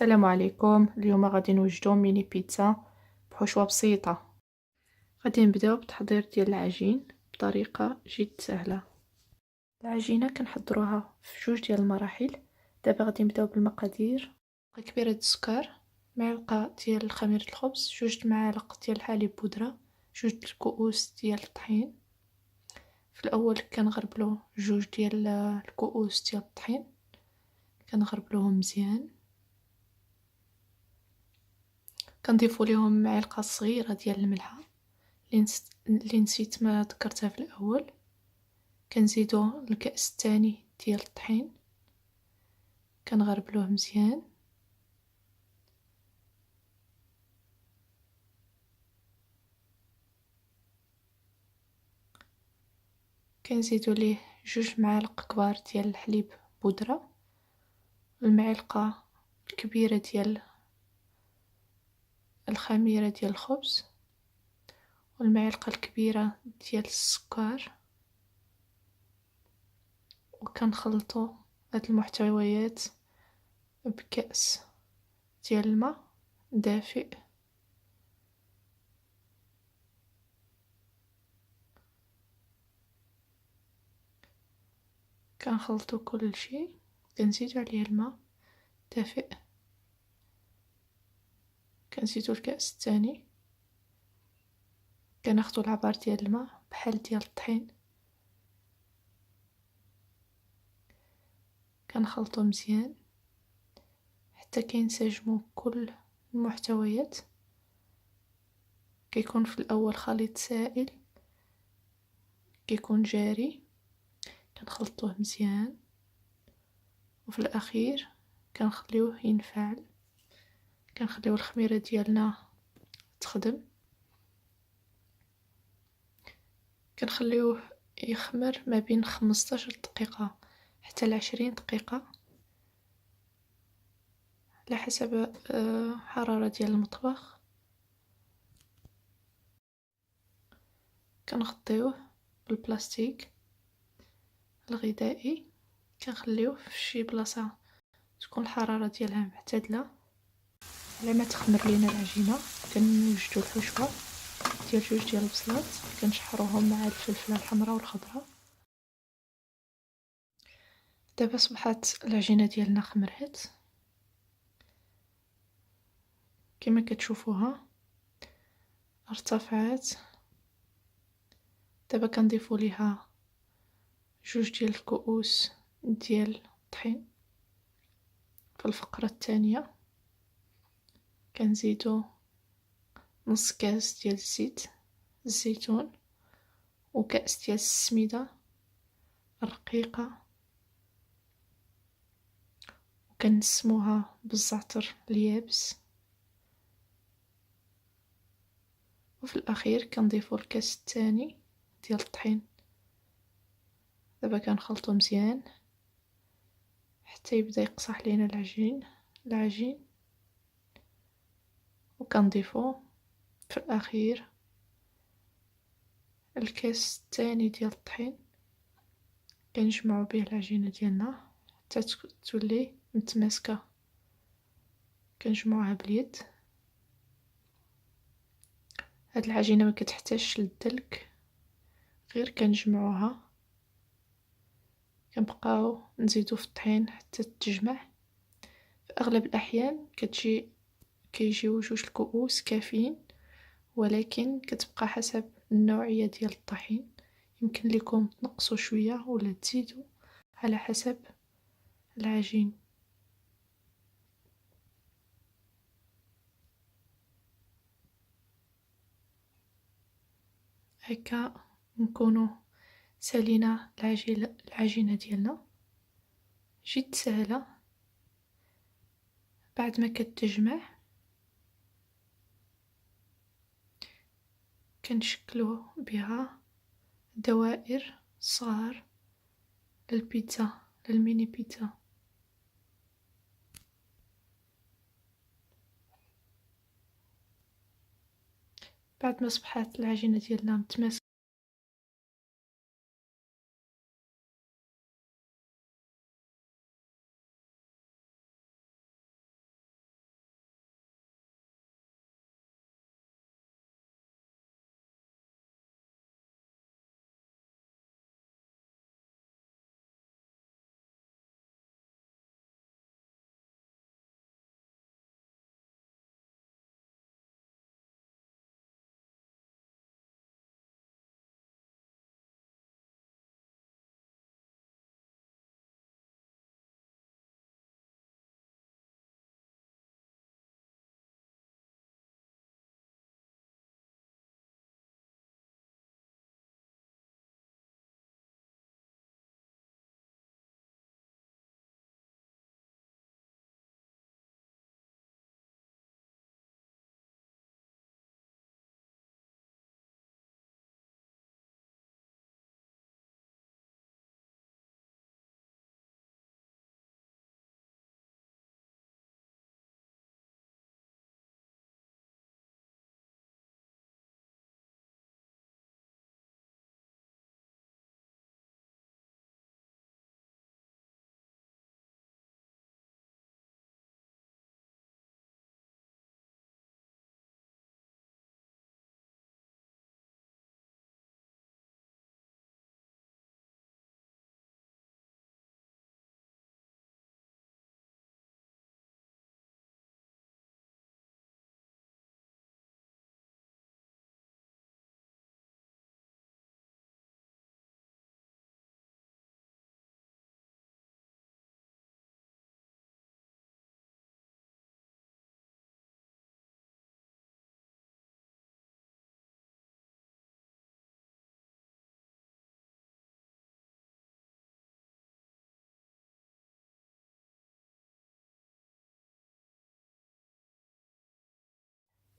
السلام عليكم. اليوم غادي نوجدو ميني بيتزا بحشوة بسيطة. غادي نبداو بتحضير ديال العجين بطريقة جد سهلة. العجينة كنحضروها في جوج ديال المراحل. دابا غادي نبداو بالمقادير: معلقة كبيرة السكر، معلقة ديال خميرة الخبز، جوج معالق ديال الحليب بودرة، جوج الكؤوس ديال الطحين. في الاول كنغربلو جوج ديال الكؤوس ديال الطحين، كنغربلوهم مزيان. كنضيفو ليهم معلقة صغيرة ديال الملحة اللي نسيت ما ذكرتها في الاول. كنزيدو الكأس الثاني ديال الطحين، كنغربلوه مزيان. كنزيدو ليه جوج معالق كبار ديال الحليب بودرة، المعلقة الكبيرة ديال الخميرة ديال الخبز، والمعلقة الكبيرة ديال السكر. وكنخلطو هاد المحتويات بكأس ديال الماء دافئ. كنخلطو كل شيء، كنزيدو عليه الماء دافئ، كنزيدو الكأس الثاني، كناخدو العبار ديال الماء بحال ديال الطحين، كنخلطو مزيان حتى كينسجمو كل المحتويات. كيكون في الاول خليط سائل كيكون جاري، كنخلطوه مزيان، وفي الاخير كنخليوه ينفعل. كنخليو الخميره ديالنا تخدم، كنخليوه يخمر ما بين 15 دقيقه حتى 20 دقيقه على حسب حراره ديال المطبخ. كنغطيوه بالبلاستيك الغذائي، كنخليوه في شي بلاصه تكون الحراره ديالها معتدله. على ما تخمر لينا العجينه كنوجدو الحشوه ديال جوج ديال البصلات، كنشحروهم مع الفلفله الحمراء والخضراء. دابا صبحات العجينه ديالنا خمرات كما كتشوفوها، ارتفعات. دابا كنضيفو ليها جوج ديال الكؤوس ديال الطحين. في الفقره الثانيه كنزيدو نص كاس ديال زيت الزيتون، وكأس ديال السميده الرقيقه، وكنسموها بالزعتر اليابس. وفي الاخير كنضيفو الكاس الثاني ديال الطحين. دابا كنخلطو مزيان حتى يبدا يقصح لينا العجين، وكنضيفو في الاخير الكاس الثاني ديال الطحين. كنجمعو به العجينه ديالنا حتى تولي متماسكه. كنجمعوها باليد. هاد العجينه ما كتحتاجش للدلك، غير كنجمعوها، كنبقاو نزيدو في الطحين حتى تجمع. في اغلب الاحيان كيجيو جوج الكؤوس كافيين، ولكن كتبقى حسب النوعيه ديال الطحين. يمكن لكم تنقصوا شويه ولا تزيدوا على حسب العجين. هكا نكونوا سالينا العجينه ديالنا جد سهله. بعد ما كتجمع كنشكلو بها دوائر صغار للبيتزا، للميني بيتزا. بعد ما صبحات العجينه ديالنا متماسكه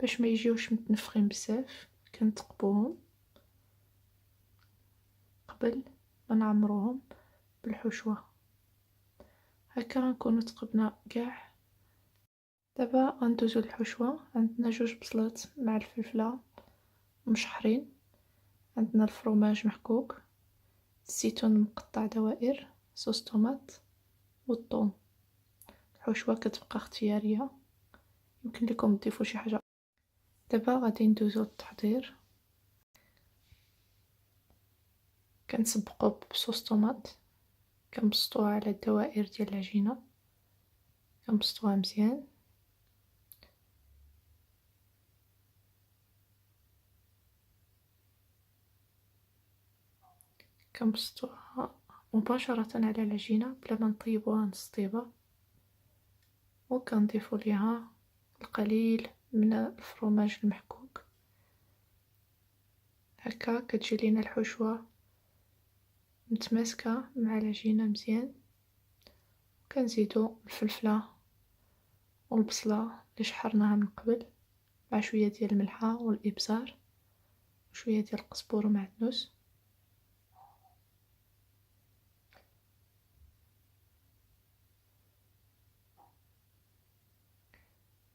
باش ما يجيوش متنفخين بزاف كنتقبوهم قبل ما نعمروهم بالحشوة. هكا غنكونو تقبنا كاع. دابا غندوزو للحشوة. عندنا 2 بصلات مع الفلفلة مشحرين، عندنا الفرماج محكوك، الزيتون مقطع دوائر، صوص طوماط والثوم. الحشوة كتبقى اختيارية، يمكن لكم تضيفوا شي حاجة. دابا غادي ندوزو للتحضير. كنسبقو بصوص طوماط، كنبسطوها على الدوائر ديال العجينة، كنبسطوها مزيان. كنبسطوها مباشرة على العجينة بلا ما نطيبوها نص طيبة، وكنضيفو ليها القليل من الفرماج المحكوك. هكا كتجي لينا الحشوة متماسكة مع العجينة مزيان. كنزيدو الفلفلة والبصلة اللي شحرناها من قبل مع شوية ديال الملحة والابزار وشوية ديال القزبور ومعدنوس.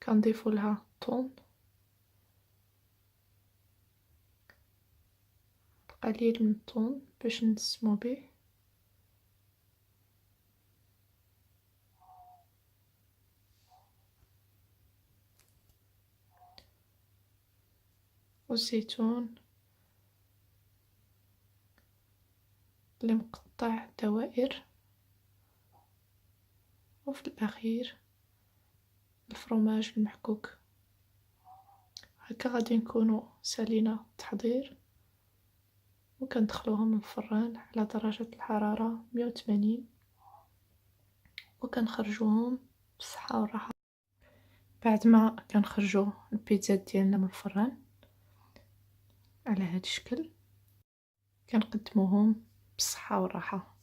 كنضيفو لها الثوم، قليل من الثوم باش نسمو به، والزيتون اللي مقطع دوائر، وفي الأخير الفرماج المحكوك. هكا غادي نكونو سالينا التحضير، وكندخلوهم للفران على درجة الحرارة 180، وكنخرجوهم بالصحة والراحة. بعد ما كنخرجو البيتزا ديالنا من الفران على هاد الشكل، كنقدموهم بالصحة والراحة.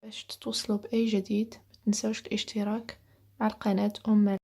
باش تتوصلوا بأي جديد متنساوش الاشتراك مع القناة